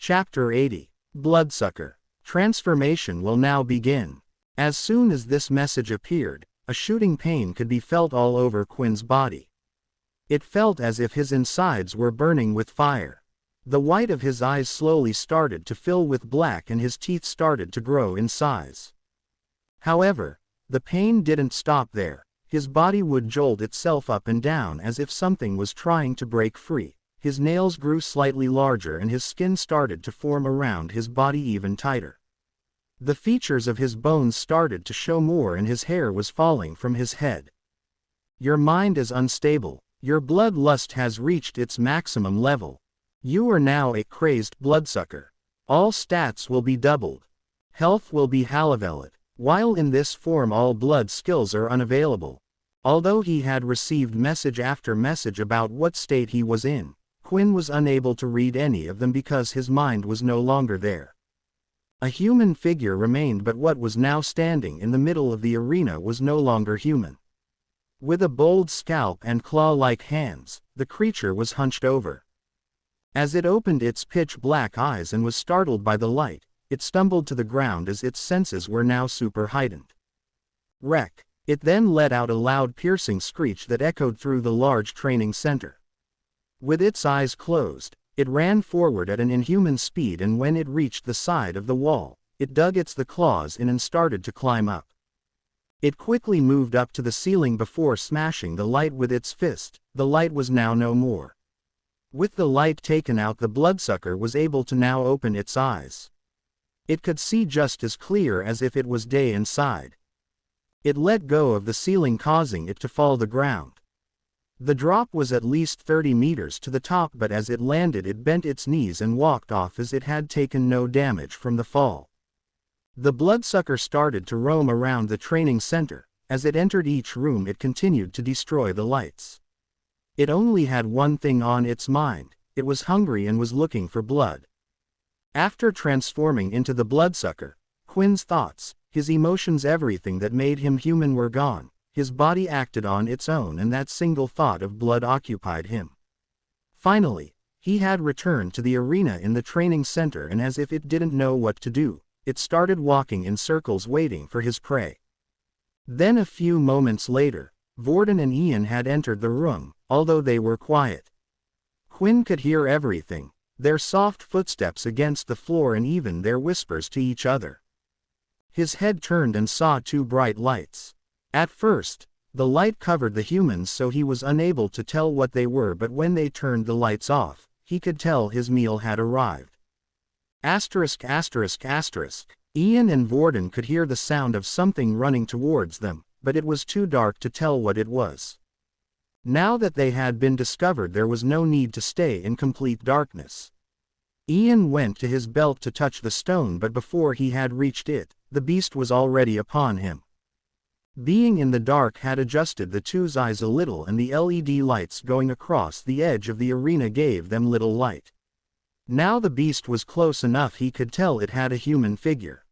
Chapter 80. Bloodsucker. Transformation will now begin. As soon as this message appeared, a shooting pain could be felt all over Quinn's body. It felt as if his insides were burning with fire. The white of his eyes slowly started to fill with black and his teeth started to grow in size. However, the pain didn't stop there. His body would jolt itself up and down as if something was trying to break free. His nails grew slightly larger and his skin started to form around his body even tighter. The features of his bones started to show more and his hair was falling from his head. Your mind is unstable. Your bloodlust has reached its maximum level. You are now a crazed bloodsucker. All stats will be doubled. Health will be halvelet. While in this form all blood skills are unavailable. Although he had received message after message about what state he was in, Quinn was unable to read any of them because his mind was no longer there. A human figure remained, but what was now standing in the middle of the arena was no longer human. With a bold scalp and claw-like hands, the creature was hunched over. As it opened its pitch-black eyes and was startled by the light, it stumbled to the ground as its senses were now super-heightened. Wreck! It then let out a loud piercing screech that echoed through the large training center. With its eyes closed, it ran forward at an inhuman speed, and when it reached the side of the wall, it dug its claws in and started to climb up. It quickly moved up to the ceiling before smashing the light with its fist. The light was now no more. With the light taken out, the bloodsucker was able to now open its eyes. It could see just as clear as if it was day inside. It let go of the ceiling, causing it to fall to the ground. The drop was at least 30 meters to the top, but as it landed it bent its knees and walked off as it had taken no damage from the fall. The bloodsucker started to roam around the training center. As it entered each room it continued to destroy the lights. It only had one thing on its mind. It was hungry and was looking for blood. After transforming into the bloodsucker, Quinn's thoughts, his emotions, everything that made him human were gone. His body acted on its own and that single thought of blood occupied him. Finally, he had returned to the arena in the training center, and as if it didn't know what to do, it started walking in circles waiting for his prey. Then a few moments later, Vorden and Ian had entered the room, although they were quiet. Quinn could hear everything, their soft footsteps against the floor and even their whispers to each other. His head turned and saw two bright lights. At first, the light covered the humans, so he was unable to tell what they were, but when they turned the lights off, he could tell his meal had arrived. Ian and Vorden could hear the sound of something running towards them, but it was too dark to tell what it was. Now that they had been discovered, there was no need to stay in complete darkness. Ian went to his belt to touch the stone, but before he had reached it, the beast was already upon him. Being in the dark had adjusted the two's eyes a little, and the LED lights going across the edge of the arena gave them little light. Now the beast was close enough he could tell it had a human figure.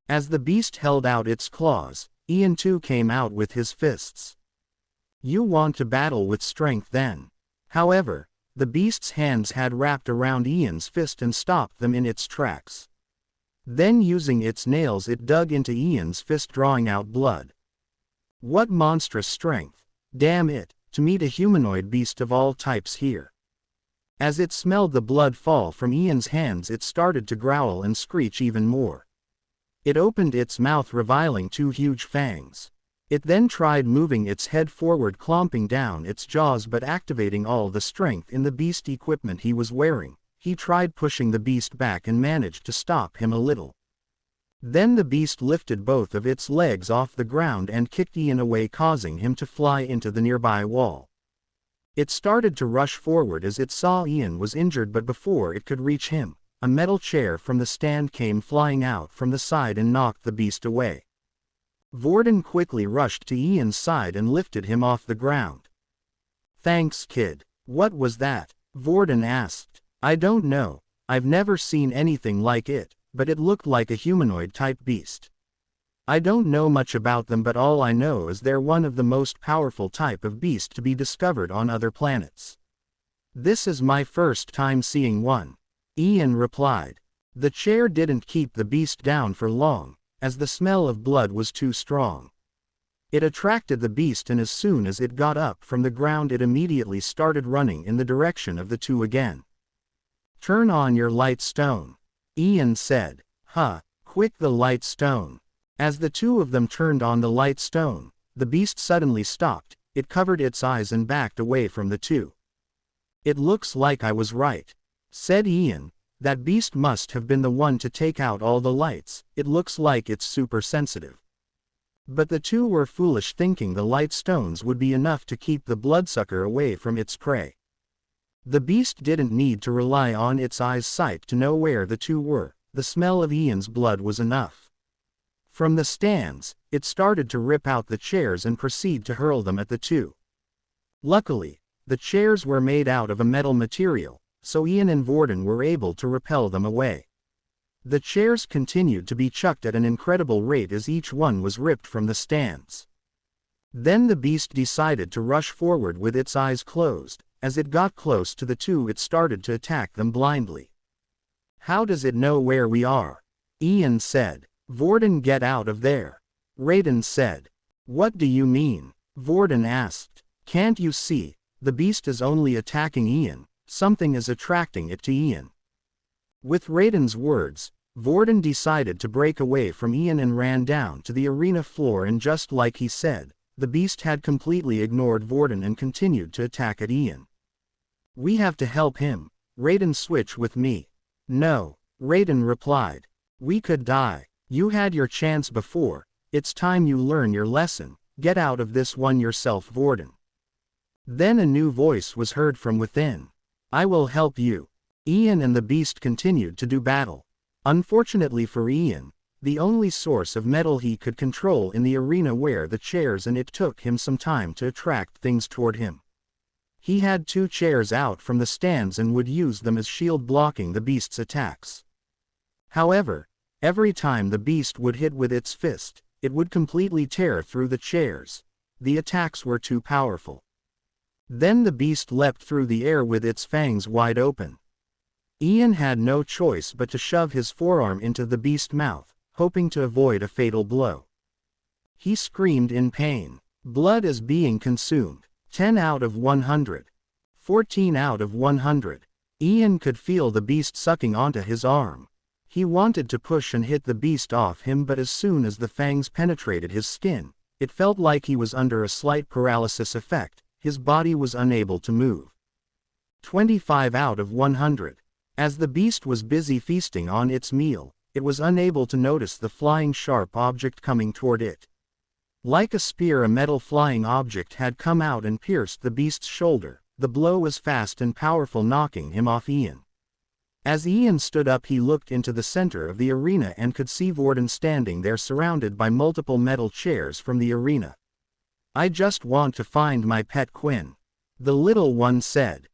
As the beast held out its claws, Ian too came out with his fists. You want to battle with strength then. However, the beast's hands had wrapped around Ian's fist and stopped them in its tracks. Then using its nails it dug into Ian's fist, drawing out blood. What monstrous strength! Damn it, to meet a humanoid beast of all types here. As it smelled the blood fall from Ian's hands, it started to growl and screech even more. It opened its mouth, revealing two huge fangs. It then tried moving its head forward, clomping down its jaws but activating all the strength in the beast equipment he was wearing. He tried pushing the beast back and managed to stop him a little. Then the beast lifted both of its legs off the ground and kicked Ian away, causing him to fly into the nearby wall. It started to rush forward as it saw Ian was injured, but before it could reach him, a metal chair from the stand came flying out from the side and knocked the beast away. Vorden quickly rushed to Ian's side and lifted him off the ground. Thanks, kid. What was that? Vorden asked. I don't know. I've never seen anything like it, but it looked like a humanoid-type beast. I don't know much about them, but all I know is they're one of the most powerful type of beast to be discovered on other planets. This is my first time seeing one. Ian replied. The chair didn't keep the beast down for long, as the smell of blood was too strong. It attracted the beast, and as soon as it got up from the ground it immediately started running in the direction of the two again. Turn on your light stone, Ian said. Quick, the light stone. As the two of them turned on the light stone, the beast suddenly stopped. It covered its eyes and backed away from the two. It looks like I was right, said Ian. That beast must have been the one to take out all the lights. It looks like it's super sensitive. But the two were foolish, thinking the light stones would be enough to keep the bloodsucker away from its prey. The beast didn't need to rely on its eyes' sight to know where the two were. The smell of Ian's blood was enough. From the stands, it started to rip out the chairs and proceed to hurl them at the two. Luckily, the chairs were made out of a metal material, so Ian and Vorden were able to repel them away. The chairs continued to be chucked at an incredible rate as each one was ripped from the stands. Then the beast decided to rush forward with its eyes closed. As it got close to the two, it started to attack them blindly. How does it know where we are? Ian said. Vorden, get out of there, Raiden said. What do you mean? Vorden asked. Can't you see? The beast is only attacking Ian. Something is attracting it to Ian. With Raiden's words, Vorden decided to break away from Ian and ran down to the arena floor, and just like he said, the beast had completely ignored Vorden and continued to attack at Ian. We have to help him. Raiden, switch with me. No, Raiden replied. We could die. You had your chance before. It's time you learn your lesson. Get out of this one yourself, Vorden. Then a new voice was heard from within. I will help you. Ian and the beast continued to do battle. Unfortunately for Ian, the only source of metal he could control in the arena were the chairs, and it took him some time to attract things toward him. He had two chairs out from the stands and would use them as shield, blocking the beast's attacks. However, every time the beast would hit with its fist, it would completely tear through the chairs. The attacks were too powerful. Then the beast leapt through the air with its fangs wide open. Ian had no choice but to shove his forearm into the beast's mouth, hoping to avoid a fatal blow. He screamed in pain. Blood is being consumed. 10 out of 100. 14 out of 100. Ian could feel the beast sucking onto his arm. He wanted to push and hit the beast off him, but as soon as the fangs penetrated his skin, it felt like he was under a slight paralysis effect. His body was unable to move. 25 out of 100. As the beast was busy feasting on its meal, it was unable to notice the flying sharp object coming toward it. Like a spear, a metal flying object had come out and pierced the beast's shoulder. The blow was fast and powerful, knocking him off Ian. As Ian stood up, he looked into the center of the arena and could see Vorden standing there, surrounded by multiple metal chairs from the arena. I just want to find my pet Quinn, the little one said.